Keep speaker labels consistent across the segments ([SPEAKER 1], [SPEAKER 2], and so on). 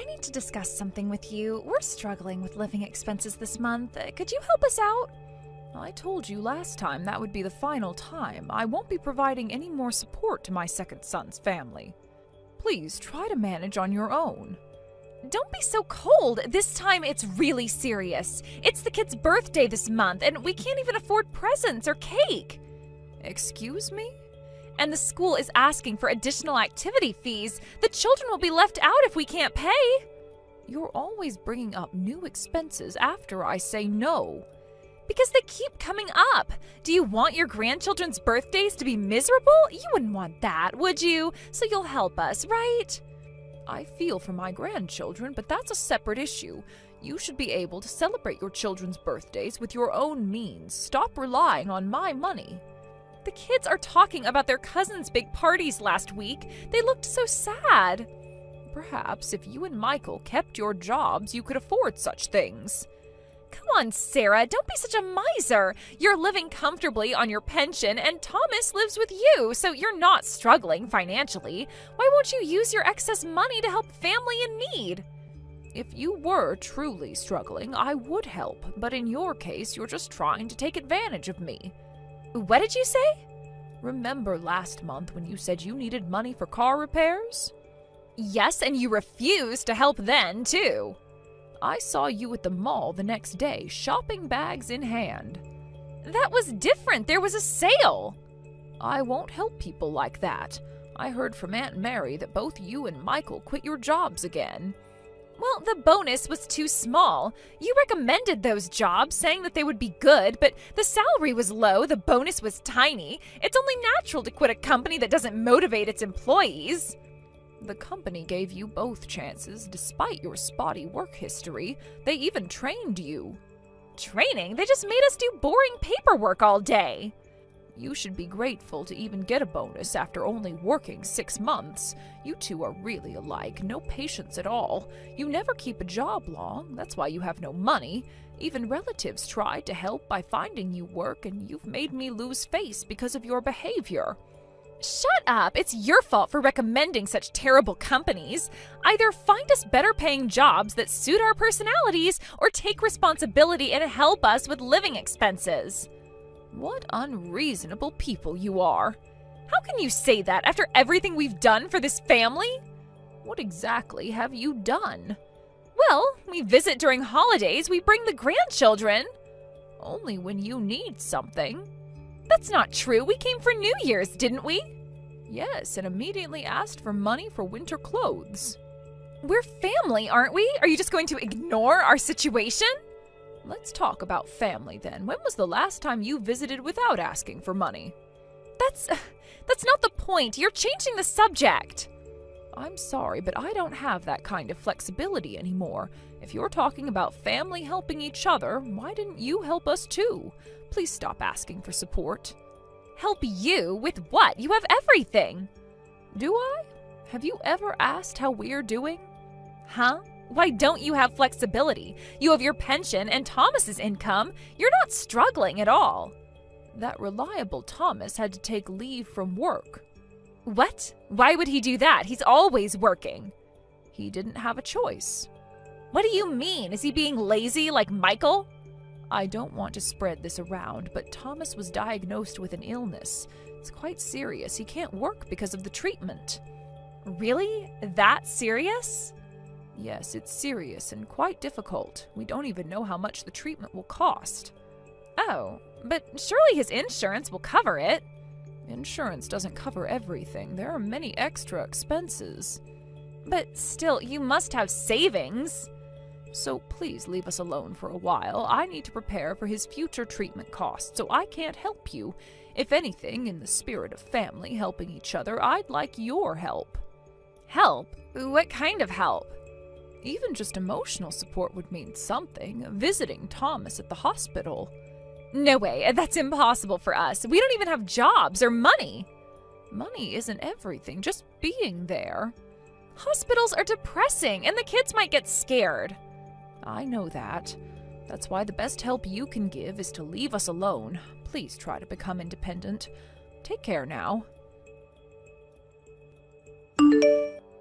[SPEAKER 1] I need to discuss something with you. We're struggling with living expenses this month. Could you help us out?
[SPEAKER 2] I told you last time that would be the final time. I won't be providing any more support to my second son's family. Please try to manage on your own.
[SPEAKER 1] Don't be so cold. This time it's really serious. It's the kid's birthday this month, and we can't even afford presents or cake.
[SPEAKER 2] Excuse me?
[SPEAKER 1] And the school is asking for additional activity fees. The children will be left out if we can't pay.
[SPEAKER 2] You're always bringing up new expenses after I say no.
[SPEAKER 1] Because they keep coming up. Do you want your grandchildren's birthdays to be miserable? You wouldn't want that, would you? So you'll help us, right?
[SPEAKER 2] I feel for my grandchildren, but that's a separate issue. You should be able to celebrate your children's birthdays with your own means. Stop relying on my money.
[SPEAKER 1] The kids are talking about their cousins' big parties last week. They looked so sad.
[SPEAKER 2] Perhaps if you and Michael kept your jobs, you could afford such things.
[SPEAKER 1] Come on, Sarah, don't be such a miser. You're living comfortably on your pension, and Thomas lives with you, so you're not struggling financially. Why won't you use your excess money to help family in need?
[SPEAKER 2] If you were truly struggling, I would help, but in your case, you're just trying to take advantage of me.
[SPEAKER 1] What did you say?
[SPEAKER 2] Remember last month when you said you needed money for car repairs?
[SPEAKER 1] Yes, and you refused to help then, too.
[SPEAKER 2] I saw you at the mall the next day, shopping bags in hand.
[SPEAKER 1] That was different. There was a sale.
[SPEAKER 2] I won't help people like that. I heard from Aunt Mary that both you and Michael quit your jobs again.
[SPEAKER 1] Well, the bonus was too small. You recommended those jobs, saying that they would be good, but the salary was low, the bonus was tiny. It's only natural to quit a company that doesn't motivate its employees.
[SPEAKER 2] The company gave you both chances, despite your spotty work history. They even trained you.
[SPEAKER 1] Training? They just made us do boring paperwork all day.
[SPEAKER 2] You should be grateful to even get a bonus after only working 6 months. You two are really alike, no patience at all. You never keep a job long, that's why you have no money. Even relatives tried to help by finding you work, and you've made me lose face because of your behavior.
[SPEAKER 1] Shut up! It's your fault for recommending such terrible companies. Either find us better paying jobs that suit our personalities, or take responsibility and help us with living expenses.
[SPEAKER 2] What unreasonable people you are.
[SPEAKER 1] How can you say that after everything we've done for this family?
[SPEAKER 2] What exactly have you done?
[SPEAKER 1] Well, we visit during holidays, we bring the grandchildren.
[SPEAKER 2] Only when you need something.
[SPEAKER 1] That's not true. We came for New Year's, didn't we?
[SPEAKER 2] Yes, and immediately asked for money for winter clothes.
[SPEAKER 1] We're family, aren't we? Are you just going to ignore our situation?
[SPEAKER 2] Let's talk about family then. When was the last time you visited without asking for money?
[SPEAKER 1] That's not the point. You're changing the subject.
[SPEAKER 2] I'm sorry, but I don't have that kind of flexibility anymore. If you're talking about family helping each other, why didn't you help us too? Please stop asking for support.
[SPEAKER 1] Help you? With what? You have everything.
[SPEAKER 2] Do I? Have you ever asked how we're doing?
[SPEAKER 1] Huh? Why don't you have flexibility? You have your pension and Thomas's income. You're not struggling at all.
[SPEAKER 2] That reliable Thomas had to take leave from work.
[SPEAKER 1] What? Why would he do that? He's always working.
[SPEAKER 2] He didn't have a choice.
[SPEAKER 1] What do you mean? Is he being lazy like Michael?
[SPEAKER 2] I don't want to spread this around, but Thomas was diagnosed with an illness. It's quite serious. He can't work because of the treatment.
[SPEAKER 1] Really? That serious?
[SPEAKER 2] Yes, it's serious and quite difficult. We don't even know how much the treatment will cost.
[SPEAKER 1] Oh, but surely his insurance will cover it.
[SPEAKER 2] Insurance doesn't cover everything. There are many extra expenses.
[SPEAKER 1] But still, you must have savings.
[SPEAKER 2] So please leave us alone for a while. I need to prepare for his future treatment costs, so I can't help you. If anything, in the spirit of family helping each other, I'd like your help.
[SPEAKER 1] Help? What kind of help?
[SPEAKER 2] Even just emotional support would mean something. Visiting Thomas at the hospital.
[SPEAKER 1] No way, that's impossible for us. We don't even have jobs or money.
[SPEAKER 2] Money isn't everything, just being there.
[SPEAKER 1] Hospitals are depressing, and the kids might get scared.
[SPEAKER 2] I know that. That's why the best help you can give is to leave us alone. Please try to become independent. Take care now.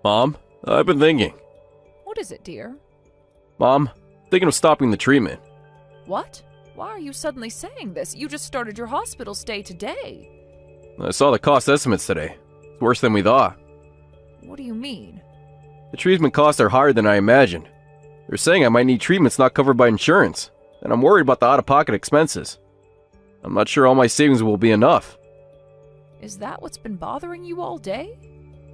[SPEAKER 3] Mom, I've been thinking.
[SPEAKER 2] What is it, dear?
[SPEAKER 3] Mom, thinking of stopping the treatment.
[SPEAKER 2] What? Why are you suddenly saying this? You just started your hospital stay today.
[SPEAKER 3] I saw the cost estimates today. It's worse than we thought.
[SPEAKER 2] What do you mean?
[SPEAKER 3] The treatment costs are higher than I imagined. They're saying I might need treatments not covered by insurance, and I'm worried about the out-of-pocket expenses. I'm not sure all my savings will be enough.
[SPEAKER 2] Is that what's been bothering you all day?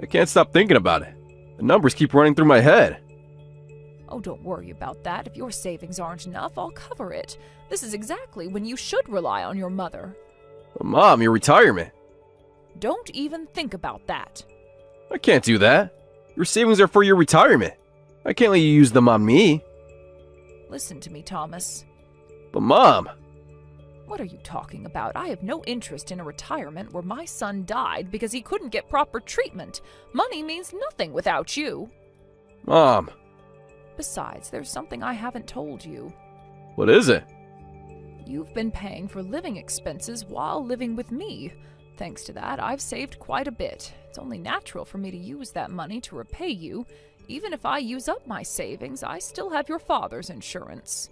[SPEAKER 3] I can't stop thinking about it. The numbers keep running through my head.
[SPEAKER 2] Oh, don't worry about that. If your savings aren't enough, I'll cover it. This is exactly when you should rely on your mother.
[SPEAKER 3] But Mom, your retirement.
[SPEAKER 2] Don't even think about that.
[SPEAKER 3] I can't do that. Your savings are for your retirement. I can't let you use them on me.
[SPEAKER 2] Listen to me, Thomas.
[SPEAKER 3] But Mom...
[SPEAKER 2] What are you talking about? I have no interest in a retirement where my son died because he couldn't get proper treatment. Money means nothing without you.
[SPEAKER 3] Mom...
[SPEAKER 2] Besides, there's something I haven't told you.
[SPEAKER 3] What is it?
[SPEAKER 2] You've been paying for living expenses while living with me. Thanks to that, I've saved quite a bit. It's only natural for me to use that money to repay you. Even if I use up my savings, I still have your father's insurance.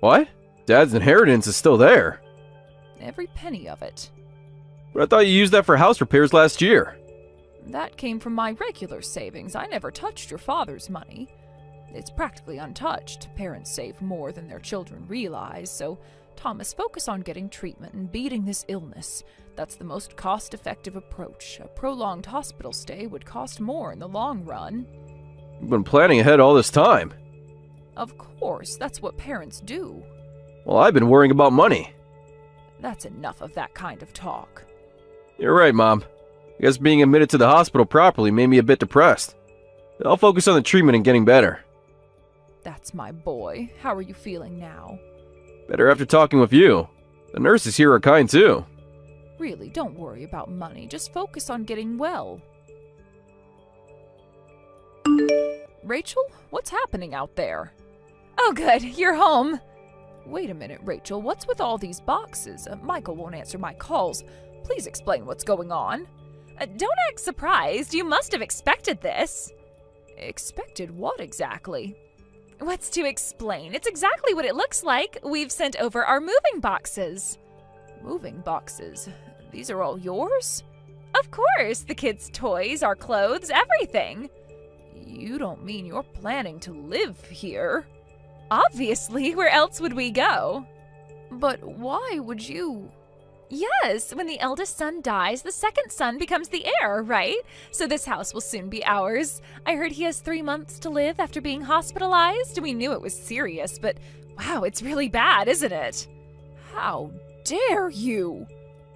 [SPEAKER 3] What? Dad's inheritance is still there.
[SPEAKER 2] Every penny of it.
[SPEAKER 3] But I thought you used that for house repairs last year.
[SPEAKER 2] That came from my regular savings. I never touched your father's money. It's practically untouched. Parents save more than their children realize, so Thomas, focus on getting treatment and beating this illness. That's the most cost-effective approach. A prolonged hospital stay would cost more in the long run.
[SPEAKER 3] You've been planning ahead all this time.
[SPEAKER 2] Of course, that's what parents do.
[SPEAKER 3] Well, I've been worrying about money.
[SPEAKER 2] That's enough of that kind of talk.
[SPEAKER 3] You're right, Mom. I guess being admitted to the hospital properly made me a bit depressed. I'll focus on the treatment and getting better.
[SPEAKER 2] That's my boy. How are you feeling now?
[SPEAKER 3] Better after talking with you. The nurses here are kind too.
[SPEAKER 2] Really, don't worry about money. Just focus on getting well. Rachel, what's happening out there?
[SPEAKER 1] Oh, good. You're home.
[SPEAKER 2] Wait a minute, Rachel. What's with all these boxes? Michael won't answer my calls. Please explain what's going on.
[SPEAKER 1] Don't act surprised. You must have expected this.
[SPEAKER 2] Expected what exactly?
[SPEAKER 1] What's to explain? It's exactly what it looks like. We've sent over our moving boxes.
[SPEAKER 2] Moving boxes? These are all yours?
[SPEAKER 1] Of course. The kids' toys, our clothes, everything.
[SPEAKER 2] You don't mean you're planning to live here?
[SPEAKER 1] Obviously. Where else would we go?
[SPEAKER 2] But why would you?
[SPEAKER 1] Yes, when the eldest son dies, the second son becomes the heir, right? So this house will soon be ours. I heard he has 3 months to live after being hospitalized. We knew it was serious, but wow, it's really bad, isn't it?
[SPEAKER 2] How dare you?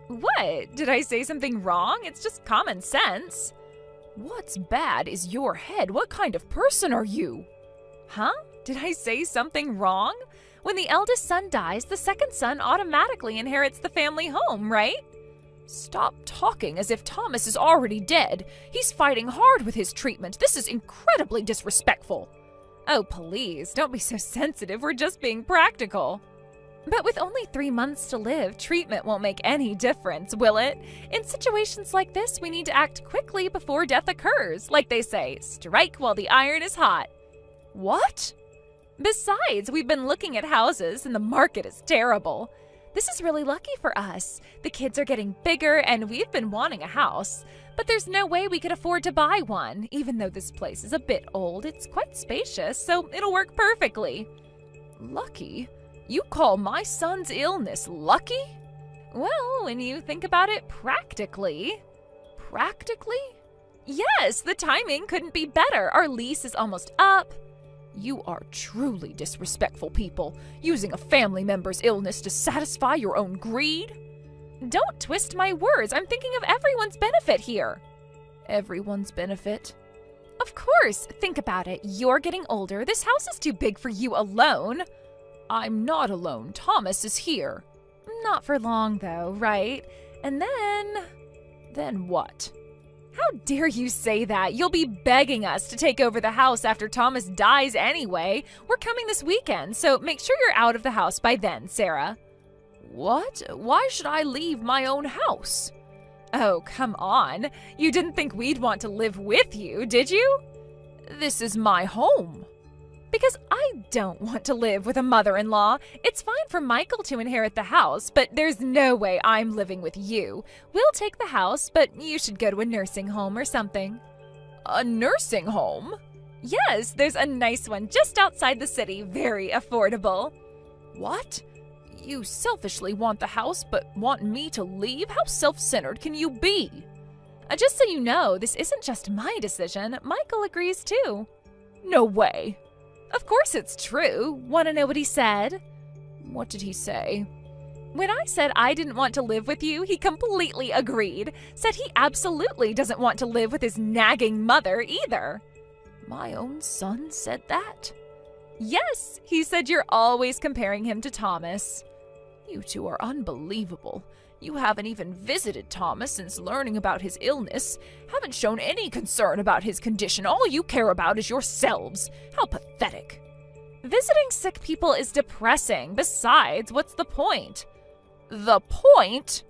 [SPEAKER 1] What? Did I say something wrong? It's just common sense.
[SPEAKER 2] What's bad is your head. What kind of person are you?
[SPEAKER 1] Huh? Did I say something wrong? When the eldest son dies, the second son automatically inherits the family home, right?
[SPEAKER 2] Stop talking as if Thomas is already dead. He's fighting hard with his treatment. This is incredibly disrespectful.
[SPEAKER 1] Oh, please, don't be so sensitive. We're just being practical. But with only 3 months to live, treatment won't make any difference, will it? In situations like this, we need to act quickly before death occurs. Like they say, strike while the iron is hot.
[SPEAKER 2] What?
[SPEAKER 1] Besides, we've been looking at houses and the market is terrible. This is really lucky for us. The kids are getting bigger and we've been wanting a house. But there's no way we could afford to buy one. Even though this place is a bit old, it's quite spacious, so it'll work perfectly.
[SPEAKER 2] Lucky? You call my son's illness lucky?
[SPEAKER 1] Well, when you think about it practically.
[SPEAKER 2] Practically?
[SPEAKER 1] Yes, the timing couldn't be better. Our lease is almost up.
[SPEAKER 2] You are truly disrespectful people, using a family member's illness to satisfy your own greed.
[SPEAKER 1] Don't twist my words. I'm thinking of everyone's benefit here.
[SPEAKER 2] Everyone's benefit?
[SPEAKER 1] Of course. Think about it. You're getting older. This house is too big for you alone.
[SPEAKER 2] I'm not alone. Thomas is here.
[SPEAKER 1] Not for long, though, right? And then...
[SPEAKER 2] Then what?
[SPEAKER 1] How dare you say that? You'll be begging us to take over the house after Thomas dies anyway. We're coming this weekend, so make sure you're out of the house by then, Sarah.
[SPEAKER 2] What? Why should I leave my own house?
[SPEAKER 1] Oh, come on. You didn't think we'd want to live with you, did you?
[SPEAKER 2] This is my home.
[SPEAKER 1] Because I don't want to live with a mother-in-law. It's fine for Michael to inherit the house, but there's no way I'm living with you. We'll take the house, but you should go to a nursing home or something.
[SPEAKER 2] A nursing home?
[SPEAKER 1] Yes, there's a nice one just outside the city, very affordable.
[SPEAKER 2] What? You selfishly want the house, but want me to leave? How self-centered can you be?
[SPEAKER 1] Just so you know, this isn't just my decision. Michael agrees too.
[SPEAKER 2] No way.
[SPEAKER 1] Of course it's true. Want to know what he said?
[SPEAKER 2] What did he say?
[SPEAKER 1] When I said I didn't want to live with you, he completely agreed. Said he absolutely doesn't want to live with his nagging mother either.
[SPEAKER 2] My own son said that?
[SPEAKER 1] Yes, he said you're always comparing him to Thomas.
[SPEAKER 2] You two are unbelievable. You haven't even visited Thomas since learning about his illness. Haven't shown any concern about his condition. All you care about is yourselves. How pathetic.
[SPEAKER 1] Visiting sick people is depressing. Besides, what's the point?
[SPEAKER 2] The point?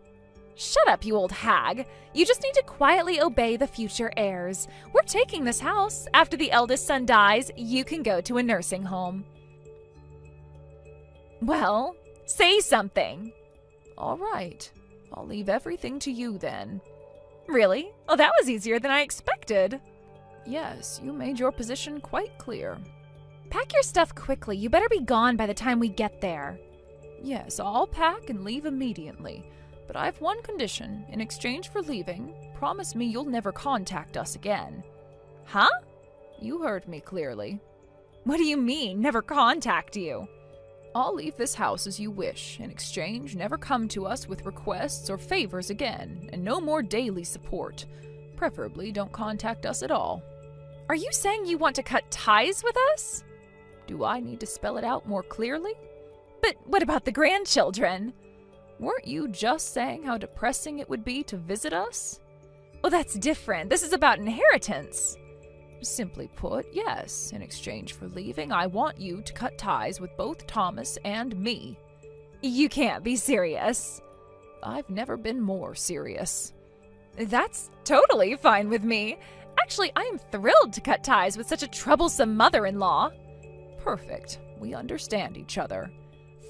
[SPEAKER 1] Shut up, you old hag. You just need to quietly obey the future heirs. We're taking this house. After the eldest son dies, you can go to a nursing home. Well, say something.
[SPEAKER 2] All right. I'll leave everything to you then.
[SPEAKER 1] Really? Well, that was easier than I expected.
[SPEAKER 2] Yes, you made your position quite clear.
[SPEAKER 1] Pack your stuff quickly. You better be gone by the time we get there.
[SPEAKER 2] Yes, I'll pack and leave immediately. But I've one condition. In exchange for leaving, promise me you'll never contact us again.
[SPEAKER 1] Huh?
[SPEAKER 2] You heard me clearly.
[SPEAKER 1] What do you mean, never contact you?
[SPEAKER 2] I'll leave this house as you wish. In exchange, never come to us with requests or favors again, and no more daily support. Preferably, don't contact us at all.
[SPEAKER 1] Are you saying you want to cut ties with us?
[SPEAKER 2] Do I need to spell it out more clearly?
[SPEAKER 1] But what about the grandchildren?
[SPEAKER 2] Weren't you just saying how depressing it would be to visit us?
[SPEAKER 1] Well, that's different. This is about inheritance.
[SPEAKER 2] Simply put, yes. In exchange for leaving, I want you to cut ties with both Thomas and me.
[SPEAKER 1] You can't be serious.
[SPEAKER 2] I've never been more serious.
[SPEAKER 1] That's totally fine with me. Actually, I am thrilled to cut ties with such a troublesome mother-in-law.
[SPEAKER 2] Perfect. We understand each other.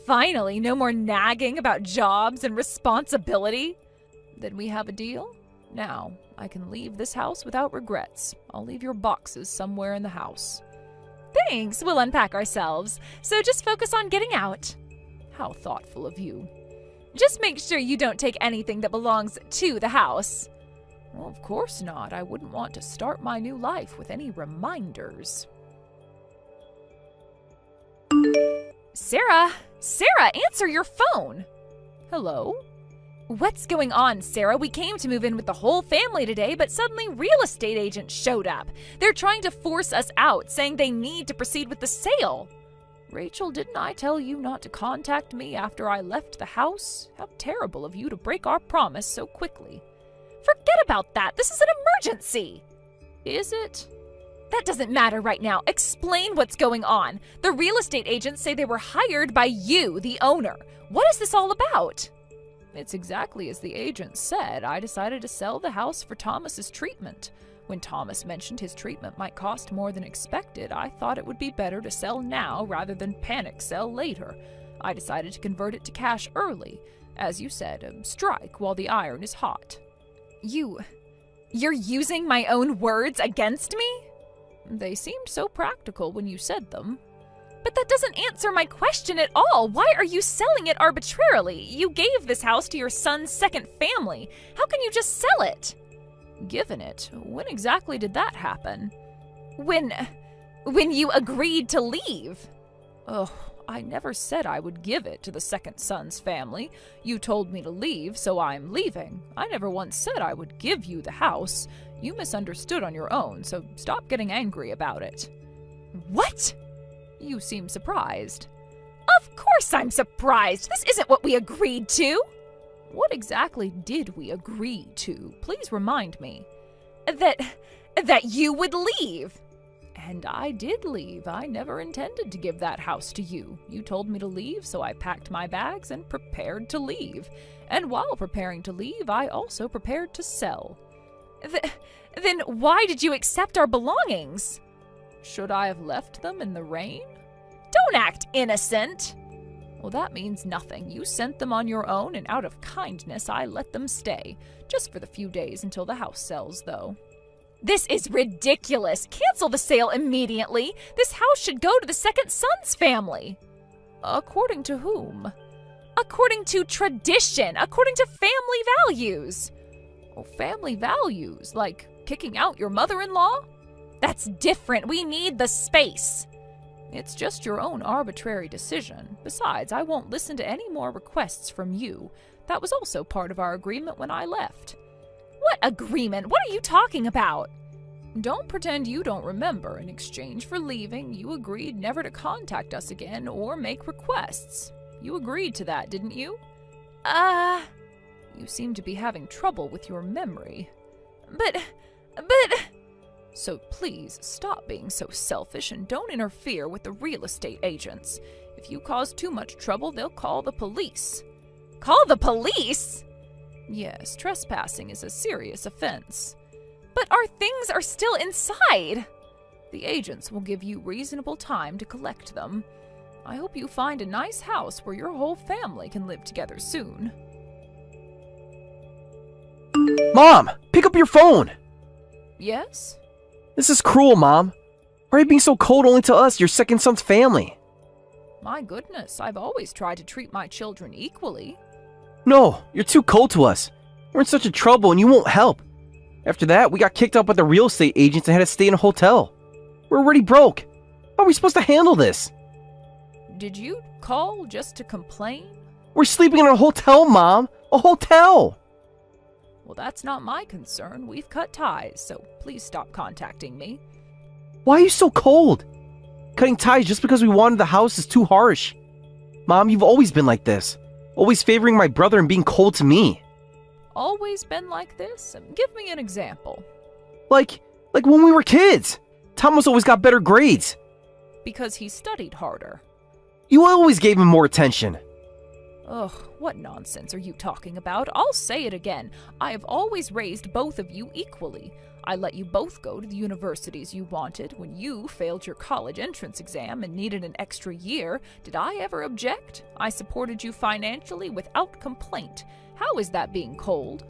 [SPEAKER 1] Finally, no more nagging about jobs and responsibility.
[SPEAKER 2] Then we have a deal? Now, I can leave this house without regrets. I'll leave your boxes somewhere in the house.
[SPEAKER 1] Thanks, we'll unpack ourselves. So just focus on getting out.
[SPEAKER 2] How thoughtful of you.
[SPEAKER 1] Just make sure you don't take anything that belongs to the house.
[SPEAKER 2] Well, of course not. I wouldn't want to start my new life with any reminders.
[SPEAKER 1] Sarah, answer your phone.
[SPEAKER 2] Hello?
[SPEAKER 1] What's going on, Sarah? We came to move in with the whole family today, but suddenly real estate agents showed up. They're trying to force us out, saying they need to proceed with the sale.
[SPEAKER 2] Rachel, didn't I tell you not to contact me after I left the house? How terrible of you to break our promise so quickly.
[SPEAKER 1] Forget about that. This is an emergency.
[SPEAKER 2] Is it?
[SPEAKER 1] That doesn't matter right now. Explain what's going on. The real estate agents say they were hired by you, the owner. What is this all about?
[SPEAKER 2] It's exactly as the agent said. I decided to sell the house for Thomas's treatment. When Thomas mentioned his treatment might cost more than expected, I thought it would be better to sell now rather than panic sell later. I decided to convert it to cash early. As you said, strike while the iron is hot.
[SPEAKER 1] You're using my own words against me?
[SPEAKER 2] They seemed so practical when you said them.
[SPEAKER 1] But that doesn't answer my question at all. Why are you selling it arbitrarily? You gave this house to your son's second family. How can you just sell it?
[SPEAKER 2] Given it? When exactly did that happen?
[SPEAKER 1] When you agreed to leave.
[SPEAKER 2] Oh, I never said I would give it to the second son's family. You told me to leave, so I'm leaving. I never once said I would give you the house. You misunderstood on your own, so stop getting angry about it.
[SPEAKER 1] What?
[SPEAKER 2] You seem surprised.
[SPEAKER 1] Of course I'm surprised. This isn't what we agreed to.
[SPEAKER 2] What exactly did we agree to? Please remind me.
[SPEAKER 1] That you would leave.
[SPEAKER 2] And I did leave. I never intended to give that house to you. You told me to leave, so I packed my bags and prepared to leave. And while preparing to leave, I also prepared to sell.
[SPEAKER 1] Then why did you accept our belongings?
[SPEAKER 2] Should I have left them in the rain?
[SPEAKER 1] Don't act innocent!
[SPEAKER 2] Well, that means nothing. You sent them on your own, and out of kindness, I let them stay. Just for the few days until the house sells, though.
[SPEAKER 1] This is ridiculous. Cancel the sale immediately. This house should go to the second son's family.
[SPEAKER 2] According to whom?
[SPEAKER 1] According to tradition. According to family values.
[SPEAKER 2] Oh, family values? Like kicking out your mother-in-law?
[SPEAKER 1] That's different. We need the space.
[SPEAKER 2] It's just your own arbitrary decision. Besides, I won't listen to any more requests from you. That was also part of our agreement when I left.
[SPEAKER 1] What agreement? What are you talking about?
[SPEAKER 2] Don't pretend you don't remember. In exchange for leaving, you agreed never to contact us again or make requests. You agreed to that, didn't you? You seem to be having trouble with your memory.
[SPEAKER 1] But...
[SPEAKER 2] So please, stop being so selfish and don't interfere with the real estate agents. If you cause too much trouble, they'll call the police.
[SPEAKER 1] Call the police?
[SPEAKER 2] Yes, trespassing is a serious offense.
[SPEAKER 1] But our things are still inside.
[SPEAKER 2] The agents will give you reasonable time to collect them. I hope you find a nice house where your whole family can live together soon.
[SPEAKER 3] Mom, pick up your phone!
[SPEAKER 2] Yes?
[SPEAKER 3] This is cruel, Mom. Why are you being so cold only to us, your second son's family?
[SPEAKER 2] My goodness, I've always tried to treat my children equally.
[SPEAKER 3] No, you're too cold to us. We're in such a trouble and you won't help. After that, we got kicked out by the real estate agents and had to stay in a hotel. We're already broke. How are we supposed to handle this?
[SPEAKER 2] Did you call just to complain?
[SPEAKER 3] We're sleeping in a hotel, Mom. A hotel!
[SPEAKER 2] Well, that's not my concern. We've cut ties, so please stop contacting me.
[SPEAKER 3] Why are you so cold? Cutting ties just because we wanted the house is too harsh. Mom, you've always been like this. Always favoring my brother and being cold to me.
[SPEAKER 2] Always been like this? Give me an example.
[SPEAKER 3] Like when we were kids. Thomas always got better grades.
[SPEAKER 2] Because he studied harder.
[SPEAKER 3] You always gave him more attention.
[SPEAKER 2] Ugh, what nonsense are you talking about? I'll say it again. I have always raised both of you equally. I let you both go to the universities you wanted. When you failed your college entrance exam and needed an extra year, did I ever object? I supported you financially without complaint. How is that being cold?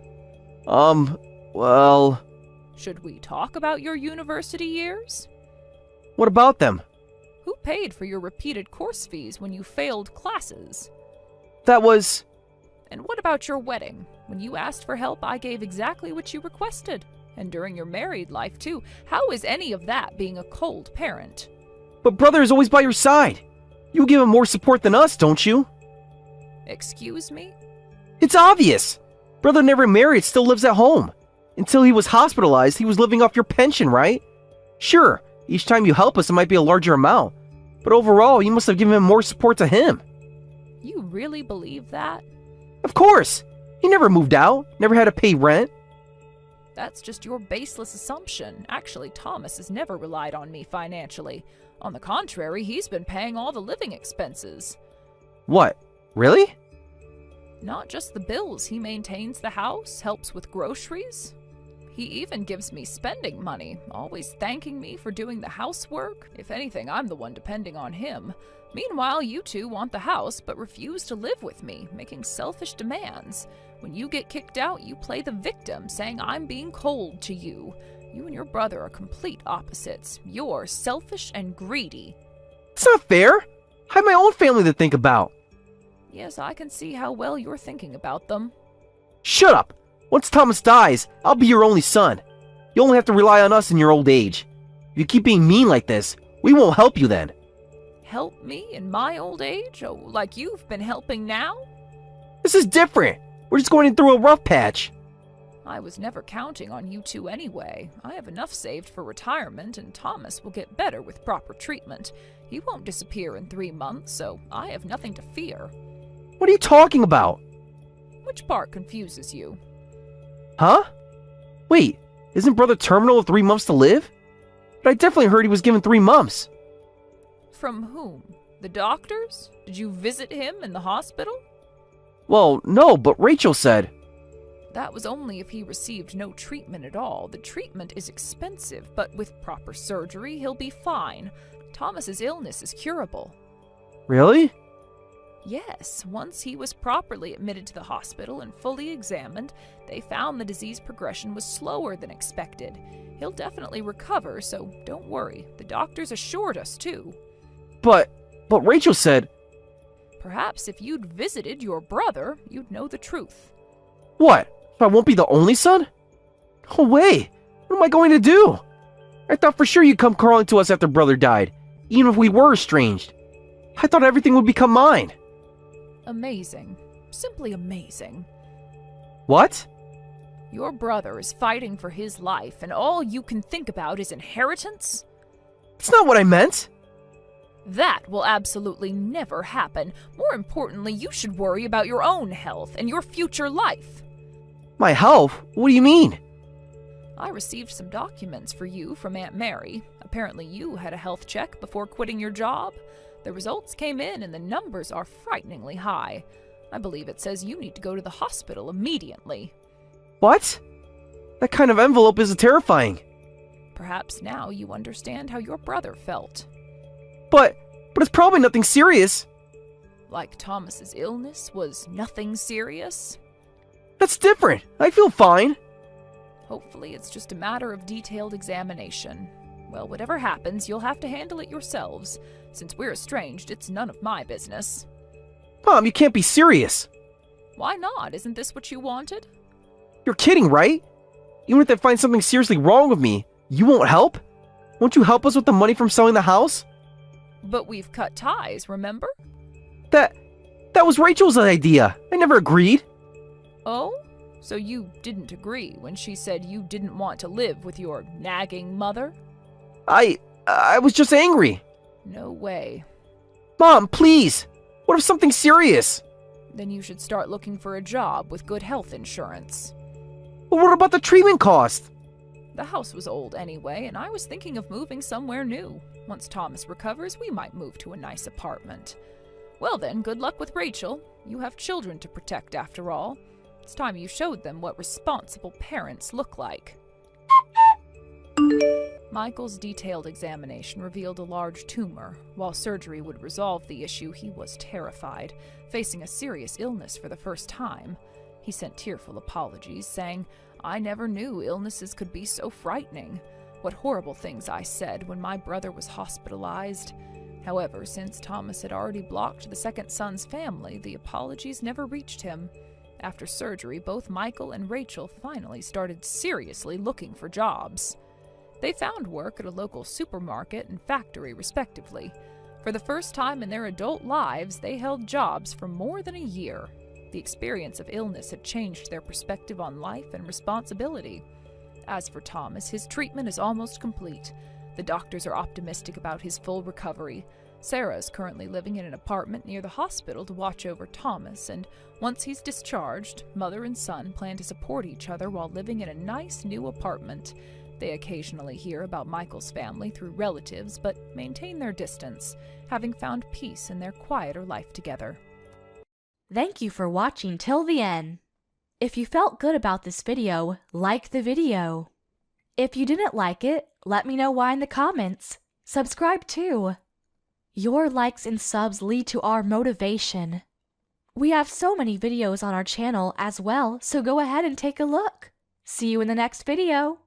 [SPEAKER 3] Well...
[SPEAKER 2] Should we talk about your university years?
[SPEAKER 3] What about them?
[SPEAKER 2] Who paid for your repeated course fees when you failed classes?
[SPEAKER 3] That was...
[SPEAKER 2] And what about your wedding? When you asked for help, I gave exactly what you requested. And during your married life, too. How is any of that being a cold parent?
[SPEAKER 3] But brother is always by your side. You give him more support than us, don't you?
[SPEAKER 2] Excuse me?
[SPEAKER 3] It's obvious. Brother never married, still lives at home. Until he was hospitalized, he was living off your pension, right? Sure, each time you help us, it might be a larger amount. But overall, you must have given him more support to him.
[SPEAKER 2] You really believe that?
[SPEAKER 3] Of course! He never moved out, never had to pay rent.
[SPEAKER 2] That's just your baseless assumption. Actually, Thomas has never relied on me financially. On the contrary, he's been paying all the living expenses.
[SPEAKER 3] What? Really?
[SPEAKER 2] Not just the bills. He maintains the house, helps with groceries. He even gives me spending money, always thanking me for doing the housework. If anything, I'm the one depending on him. Meanwhile, you two want the house but refuse to live with me, making selfish demands. When you get kicked out, you play the victim, saying I'm being cold to you. You and your brother are complete opposites. You're selfish and greedy.
[SPEAKER 3] It's not fair. I have my own family to think about.
[SPEAKER 2] Yes, I can see how well you're thinking about them.
[SPEAKER 3] Shut up! Once Thomas dies, I'll be your only son. You only have to rely on us in your old age. If you keep being mean like this, we won't help you then.
[SPEAKER 2] Help me in my old age? Oh, like you've been helping now?
[SPEAKER 3] This is different. We're just going through a rough patch.
[SPEAKER 2] I was never counting on you two anyway. I have enough saved for retirement, and Thomas will get better with proper treatment. He won't disappear in 3 months, so I have nothing to fear.
[SPEAKER 3] What are you talking about?
[SPEAKER 2] Which part confuses you?
[SPEAKER 3] Huh? Wait, isn't brother terminal with 3 months to live? But I definitely heard he was given 3 months.
[SPEAKER 2] From whom? The doctors? Did you visit him in the hospital?
[SPEAKER 3] Well, no, but Rachel said.
[SPEAKER 2] That was only if he received no treatment at all. The treatment is expensive, but with proper surgery, he'll be fine. Thomas's illness is curable.
[SPEAKER 3] Really?
[SPEAKER 2] Yes, once he was properly admitted to the hospital and fully examined, they found the disease progression was slower than expected. He'll definitely recover, so don't worry. The doctors assured us, too.
[SPEAKER 3] But Rachel said...
[SPEAKER 2] Perhaps if you'd visited your brother, you'd know the truth.
[SPEAKER 3] What? So I won't be the only son? No way! What am I going to do? I thought for sure you'd come crawling to us after brother died, even if we were estranged. I thought everything would become mine.
[SPEAKER 2] Amazing. Simply amazing.
[SPEAKER 3] What?
[SPEAKER 2] Your brother is fighting for his life, and all you can think about is inheritance?
[SPEAKER 3] That's not what I meant.
[SPEAKER 2] That will absolutely never happen. More importantly, you should worry about your own health and your future life.
[SPEAKER 3] My health? What do you mean?
[SPEAKER 2] I received some documents for you from Aunt Mary. Apparently you had a health check before quitting your job. The results came in and the numbers are frighteningly high. I believe it says you need to go to the hospital immediately.
[SPEAKER 3] What? That kind of envelope is terrifying.
[SPEAKER 2] Perhaps now you understand how your brother felt.
[SPEAKER 3] But it's probably nothing serious.
[SPEAKER 2] Like Thomas's illness was nothing serious?
[SPEAKER 3] That's different. I feel fine.
[SPEAKER 2] Hopefully it's just a matter of detailed examination. Well, whatever happens, you'll have to handle it yourselves. Since we're estranged, it's none of my business.
[SPEAKER 3] Mom, you can't be serious.
[SPEAKER 2] Why not? Isn't this what you wanted?
[SPEAKER 3] You're kidding, right? Even if they find something seriously wrong with me, you won't help? Won't you help us with the money from selling the house?
[SPEAKER 2] But we've cut ties, remember?
[SPEAKER 3] That was Rachel's idea. I never agreed.
[SPEAKER 2] Oh? So you didn't agree when she said you didn't want to live with your nagging mother?
[SPEAKER 3] I was just angry.
[SPEAKER 2] No way.
[SPEAKER 3] Mom, please. What if something's serious?
[SPEAKER 2] Then you should start looking for a job with good health insurance.
[SPEAKER 3] But what about the treatment cost?
[SPEAKER 2] The house was old anyway, and I was thinking of moving somewhere new. Once Thomas recovers, we might move to a nice apartment. Well then, good luck with Rachel. You have children to protect after all. It's time you showed them what responsible parents look like. Michael's detailed examination revealed a large tumor. While surgery would resolve the issue, he was terrified, facing a serious illness for the first time. He sent tearful apologies, saying, "I never knew illnesses could be so frightening. What horrible things I said when my brother was hospitalized." However, since Thomas had already blocked the second son's family, the apologies never reached him. After surgery, both Michael and Rachel finally started seriously looking for jobs. They found work at a local supermarket and factory, respectively. For the first time in their adult lives, they held jobs for more than a year. The experience of illness had changed their perspective on life and responsibility. As for Thomas, his treatment is almost complete. The doctors are optimistic about his full recovery. Sarah is currently living in an apartment near the hospital to watch over Thomas, and once he's discharged, mother and son plan to support each other while living in a nice new apartment. They occasionally hear about Michael's family through relatives, but maintain their distance, having found peace in their quieter life together.
[SPEAKER 4] Thank you for watching till the end. If you felt good about this video, like the video. If you didn't like it, let me know why in the comments. Subscribe too. Your likes and subs lead to our motivation. We have so many videos on our channel as well, so go ahead and take a look. See you in the next video.